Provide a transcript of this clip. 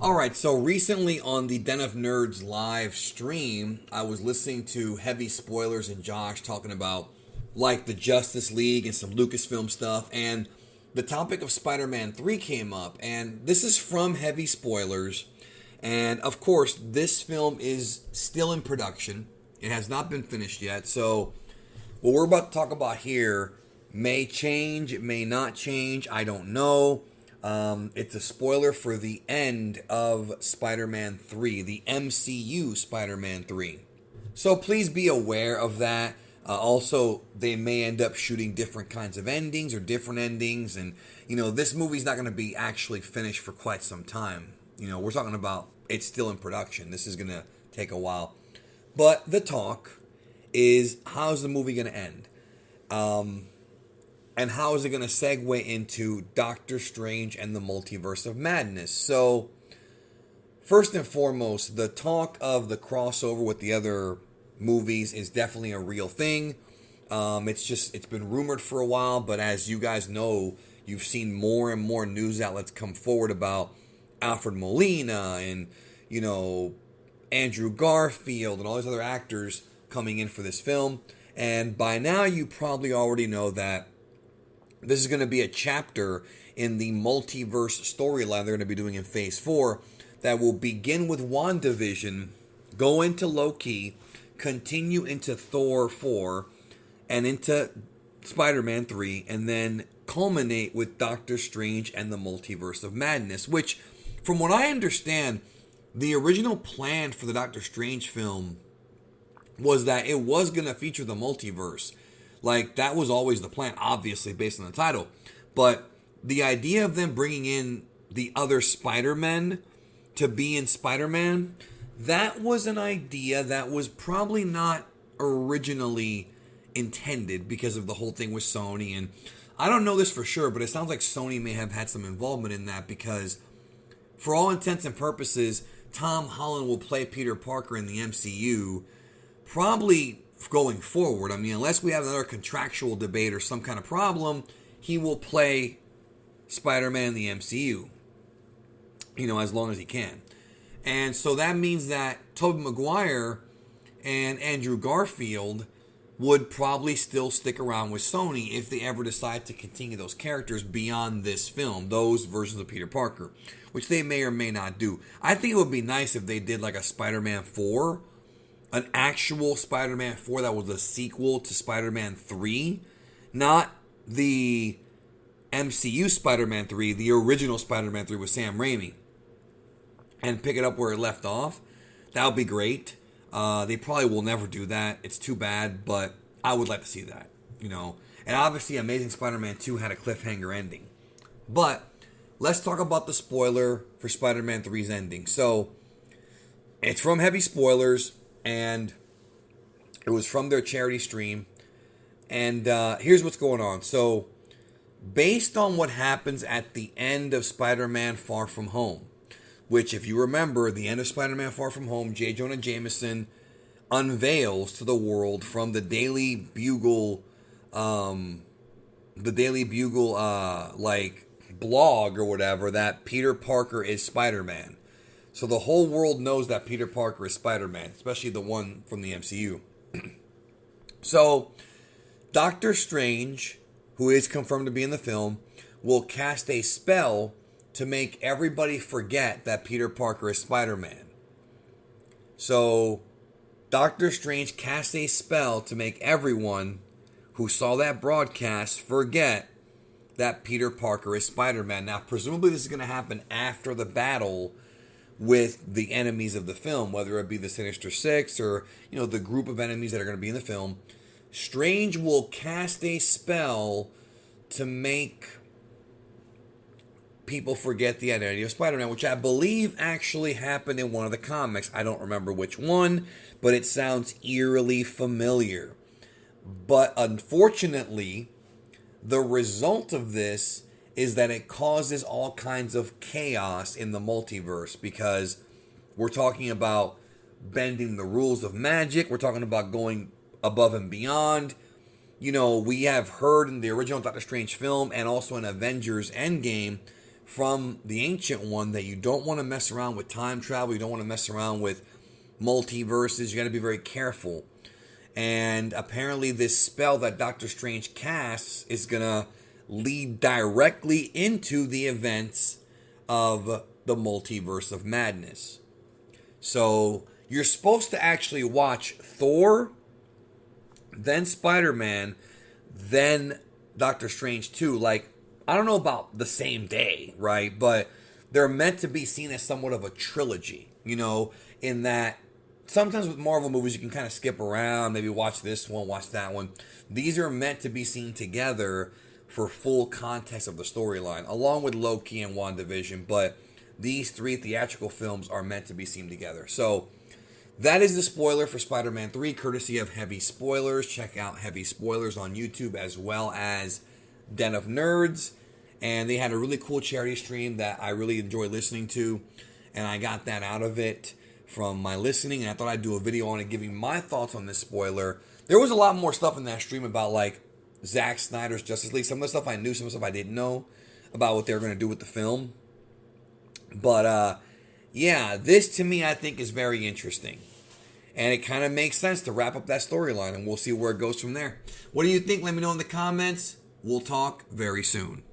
Alright, so recently on the Den of Nerds live stream, I was listening to Heavy Spoilers and Josh talking about like the Justice League and some Lucasfilm stuff, and the topic of Spider-Man 3 came up, and this is from Heavy Spoilers, and of course, this film is still in production. It has not been finished yet, so what we're about to talk about here may change, it may not change, I don't know. It's a spoiler for the end of Spider-Man 3, the MCU Spider-Man 3. So please be aware of that. Also, they may end up shooting different kinds of endings or different endings. And, this movie's not going to be actually finished for quite some time. We're talking about it's still in production. This is going to take a while. But the talk is, how's the movie going to end? And how is it going to segue into Doctor Strange and the Multiverse of Madness? So, first and foremost, the talk of the crossover with the other movies is definitely a real thing. It's been rumored for a while, but as you guys know, you've seen more and more news outlets come forward about Alfred Molina and, Andrew Garfield and all these other actors coming in for this film. And by now, you probably already know that this is going to be a chapter in the multiverse storyline they're going to be doing in Phase 4 that will begin with WandaVision, go into Loki, continue into Thor 4, and into Spider-Man 3, and then culminate with Doctor Strange and the Multiverse of Madness, which, from what I understand, the original plan for the Doctor Strange film was that it was going to feature the multiverse. Like, that was always the plan, obviously, based on the title. But the idea of them bringing in the other Spider-Men to be in Spider-Man, that was an idea that was probably not originally intended because of the whole thing with Sony. And I don't know this for sure, but it sounds like Sony may have had some involvement in that because, for all intents and purposes, Tom Holland will play Peter Parker in the MCU, probably going forward. I mean, unless we have another contractual debate or some kind of problem, he will play Spider-Man in the MCU, as long as he can. And so that means that Tobey Maguire and Andrew Garfield would probably still stick around with Sony if they ever decide to continue those characters beyond this film, those versions of Peter Parker, which they may or may not do. I think it would be nice if they did like a Spider-Man 4, an actual Spider-Man 4 that was a sequel to Spider-Man 3, not the MCU Spider-Man 3, the original Spider-Man 3 with Sam Raimi, and pick it up where it left off. That would be great. They probably will never do that. It's too bad, but I would like to see that, And obviously, Amazing Spider-Man 2 had a cliffhanger ending. But let's talk about the spoiler for Spider-Man 3's ending. So, it's from Heavy Spoilers, and it was from their charity stream. And here's what's going on. So, based on what happens at the end of Spider-Man Far From Home, which, if you remember, the end of Spider-Man Far From Home, J. Jonah Jameson unveils to the world from the Daily Bugle, blog or whatever, that Peter Parker is Spider-Man. So the whole world knows that Peter Parker is Spider-Man, especially the one from the MCU. So, Doctor Strange, who is confirmed to be in the film, will cast a spell to make everybody forget that Peter Parker is Spider-Man. So, Doctor Strange casts a spell to make everyone who saw that broadcast forget that Peter Parker is Spider-Man. Now, presumably this is going to happen after the battle with the enemies of the film, whether it be the Sinister Six or, the group of enemies that are going to be in the film. Strange will cast a spell to make people forget the identity of Spider-Man, which I believe actually happened in one of the comics. I don't remember which one, but it sounds eerily familiar. But unfortunately, the result of this is that it causes all kinds of chaos in the multiverse, because we're talking about bending the rules of magic. We're talking about going above and beyond. We have heard in the original Doctor Strange film and also in Avengers Endgame from the ancient one that you don't want to mess around with time travel, you don't want to mess around with multiverses, you got to be very careful. And apparently this spell that Doctor Strange casts is going to lead directly into the events of the Multiverse of Madness. So you're supposed to actually watch Thor, then Spider-Man, then Doctor Strange 2. Like, I don't know about the same day, right? But they're meant to be seen as somewhat of a trilogy, in that sometimes with Marvel movies you can kind of skip around, maybe watch this one, watch that one. These are meant to be seen together for full context of the storyline, along with Loki and WandaVision, but these 3 theatrical films are meant to be seen together. So that is the spoiler for Spider-Man 3, courtesy of Heavy Spoilers. Check out Heavy Spoilers on YouTube as well as Den of Nerds. And they had a really cool charity stream that I really enjoy listening to, and I got that out of it from my listening, and I thought I'd do a video on it giving my thoughts on this spoiler. There was a lot more stuff in that stream about like Zack Snyder's Justice League. Some of the stuff I knew, some of the stuff I didn't know about what they were going to do with the film. But yeah, this to me I think is very interesting. And it kind of makes sense to wrap up that storyline, and we'll see where it goes from there. What do you think? Let me know in the comments. We'll talk very soon.